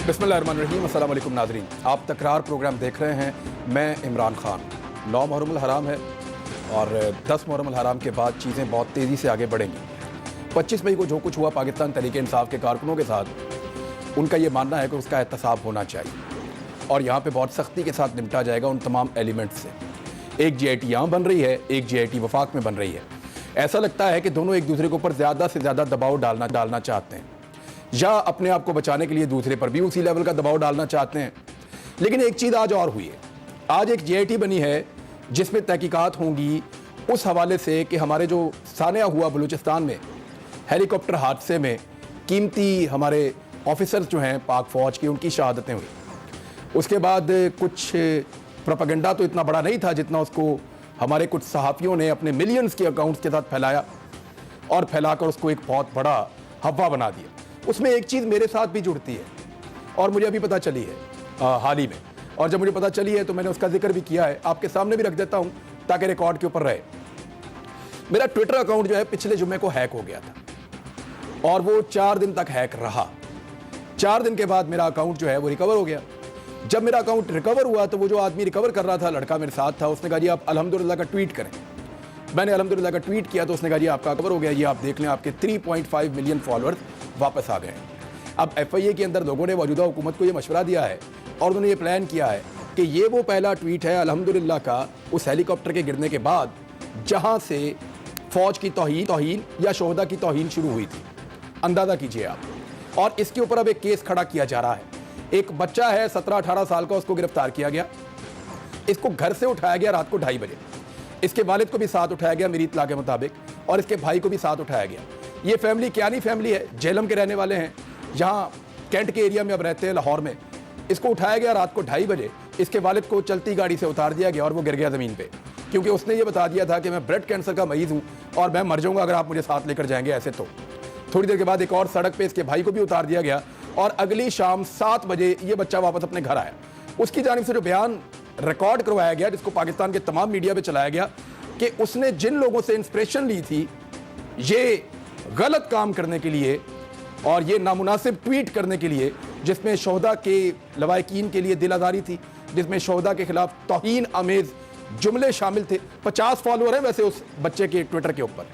बिस्मिल्लाहिर्रहमानिर्रहीम, अस्सलाम वालेकुम नाज़रीन। आप तकरार प्रोग्राम देख रहे हैं। मैं इमरान खान। 9 मुहर्रम हराम है और 10 मुहर्रम हराम के बाद चीज़ें बहुत तेज़ी से आगे बढ़ेंगी। 25 मई को जो कुछ हुआ पाकिस्तान तहरीक इंसाफ के कारकुनों के साथ, उनका ये मानना है कि उसका एहतसाब होना चाहिए और यहाँ पे बहुत सख्ती के साथ निपटा जाएगा उन तमाम एलिमेंट्स से। एक GIT यहाँ बन रही है, एक GIT वफाक में बन रही है। ऐसा लगता है कि दोनों एक दूसरे के ऊपर ज़्यादा से ज़्यादा दबाव डालना चाहते हैं या अपने आप को बचाने के लिए दूसरे पर भी उसी लेवल का दबाव डालना चाहते हैं। लेकिन एक चीज़ आज और हुई है। आज एक GIT बनी है जिसमें तहकीकात होंगी उस हवाले से कि हमारे जो सानिया हुआ बलूचिस्तान में हेलीकॉप्टर हादसे में कीमती हमारे ऑफिसर्स जो हैं पाक फ़ौज की, उनकी शहादतें हुई। उसके बाद कुछ प्रोपेगेंडा तो इतना बड़ा नहीं था जितना उसको हमारे कुछ सहाफ़ियों ने अपने मिलियंस के अकाउंट्स के साथ फैलाया और फैलाकर उसको एक बहुत बड़ा हवा बना दिया। उसमें एक चीज़ मेरे साथ भी जुड़ती है और मुझे अभी पता चली है हाल ही में, और जब मुझे पता चली है तो मैंने उसका जिक्र भी किया है, आपके सामने भी रख देता हूं ताकि रिकॉर्ड के ऊपर रहे। मेरा ट्विटर अकाउंट जो है पिछले जुम्मे को हैक हो गया था और वो 4 दिन तक हैक रहा। 4 दिन के बाद मेरा अकाउंट जो है वो रिकवर हो गया। जब मेरा अकाउंट रिकवर हुआ तो वो जो आदमी रिकवर कर रहा था, लड़का मेरे साथ था, उसने कहा जी आप अल्हम्दुलिल्लाह का ट्वीट करें। मैंने अल्हम्दुलिल्लाह का ट्वीट किया तो उसने कहा जी आपका कवर हो गया, ये आप देख लें, आपके 3.5 मिलियन फॉलोअर्स वापस आ गए हैं। अब FIA के अंदर लोगों ने मौजूदा हुकूमत को ये मशवरा दिया है और उन्होंने ये प्लान किया है कि ये वो पहला ट्वीट है अल्हम्दुलिल्लाह का उस हेलीकॉप्टर के गिरने के बाद जहाँ से फ़ौज की तौहीन या शोहदा की तौहीन शुरू हुई थी। अंदाज़ा कीजिए आप। और इसके ऊपर अब एक केस खड़ा किया जा रहा है। एक बच्चा है 17-18 साल का, उसको गिरफ्तार किया गया। इसको घर से उठाया गया रात को 2:30 बजे। इसके वालिद को भी साथ उठाया गया मेरी इत्तला के मुताबिक, और इसके भाई को भी साथ उठाया गया। ये फैमिली क्यानी फैमिली है, जेलम के रहने वाले हैं, जहाँ कैंट के एरिया में अब रहते हैं, लाहौर में। इसको उठाया गया रात को 2:30 बजे। इसके वालिद को चलती गाड़ी से उतार दिया गया और वो गिर गया ज़मीन पे, क्योंकि उसने ये बता दिया था कि मैं ब्लड कैंसर का मरीज़ हूँ और मैं मर जाऊँगा अगर आप मुझे साथ लेकर जाएंगे ऐसे। तो थोड़ी देर के बाद एक और सड़क पे इसके भाई को भी उतार दिया गया और अगली शाम 7 बजे ये बच्चा वापस अपने घर आया। उसकी जानिब से जो बयान रिकॉर्ड करवाया गया, जिसको पाकिस्तान के तमाम मीडिया पे चलाया गया, कि उसने जिन लोगों से इंस्पिरेशन ली थी ये गलत काम करने के लिए और ये नामुनासिब ट्वीट करने के लिए, जिसमें शोहदा के लवाहिकीन के लिए दिल आज़ारी थी, जिसमें शोहदा के खिलाफ तौहीन आमेज़ जुमले शामिल थे। 50 फॉलोअर हैं वैसे उस बच्चे के ट्विटर के ऊपर,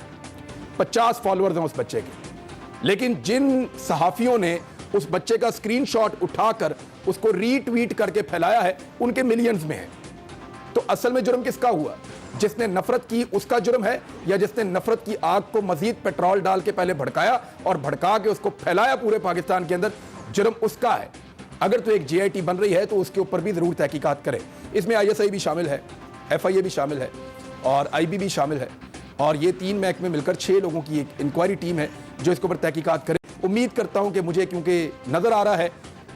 50 फॉलोअर्स हैं उस बच्चे के। लेकिन जिन सहाफ़ियों ने उस बच्चे का स्क्रीनशॉट उठाकर उसको रीट्वीट करके फैलाया है, उनके मिलियंस में है। तो असल में जुर्म किसका हुआ? जिसने नफरत की उसका जुर्म है, या जिसने नफरत की आग को मजीद पेट्रोल डाल के पहले भड़काया और भड़का के उसको फैलाया पूरे पाकिस्तान के अंदर, जुर्म उसका है। अगर तो एक GIT बन रही है तो उसके ऊपर भी ज़रूर तहकीकात करें। इसमें ISI भी शामिल है, FIA भी शामिल है और IB भी शामिल है, और ये 3 महकमे मिलकर 6 लोगों की एक इंक्वायरी टीम है जो इसके ऊपर तहकीकात करे। उम्मीद करता हूँ कि मुझे, क्योंकि नज़र आ रहा है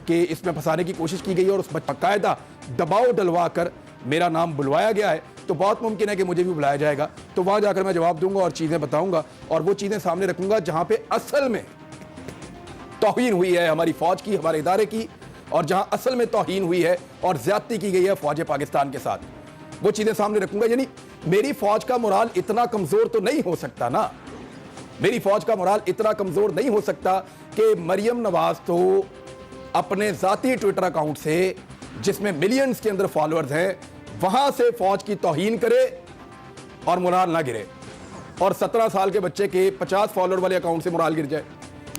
कि इसमें फंसाने की कोशिश की गई है और उस पर बाकायदा दबाव डलवा कर मेरा नाम बुलवाया गया है, तो बहुत मुमकिन है कि मुझे भी बुलाया जाएगा। तो वहाँ जाकर मैं जवाब दूंगा और चीज़ें बताऊंगा और वो चीज़ें सामने रखूंगा जहाँ पे असल में तौहीन हुई है हमारी फ़ौज की, हमारे इदारे की, और जहाँ असल में तौहीन हुई है और ज़्यादती की गई है फ़ौज पाकिस्तान के साथ, वो चीज़ें सामने रखूंगा। यानी मेरी फ़ौज का मोराल इतना कमज़ोर तो नहीं हो सकता ना, मेरी फ़ौज का मोराल इतना कमज़ोर नहीं हो सकता कि मरियम नवाज़ तो अपने ज़ाती ट्विटर अकाउंट से, जिसमें मिलियंस के अंदर फॉलोअर्स हैं, वहां से फौज की तौहीन करे और मोराल ना गिरे, और 17 साल के बच्चे के 50 फॉलोअर वाले अकाउंट से मोराल गिर जाए।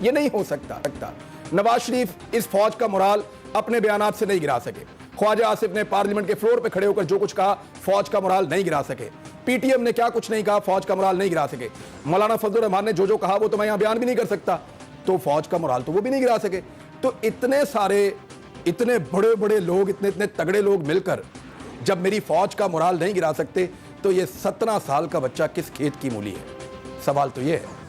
ये नहीं हो सकता। नवाज शरीफ इस फौज का मोराल अपने बयानात से नहीं गिरा सके। ख्वाजा आसिफ ने पार्लियामेंट के फ्लोर पे खड़े होकर जो कुछ कहा, फौज का मोराल नहीं गिरा सके। PTM ने क्या कुछ नहीं कहा, फौज का मोराल नहीं गिरा सके। मौलाना फजलुर रहमान ने जो कहा वो तो मैं यहां बयान भी नहीं कर सकता, तो फौज का मोराल तो वो भी नहीं गिरा सके। तो इतने सारे, इतने बड़े बड़े लोग, इतने तगड़े लोग मिलकर जब मेरी फौज का मोराल नहीं गिरा सकते, तो ये 17 साल का बच्चा किस खेत की मूली है? सवाल तो ये है।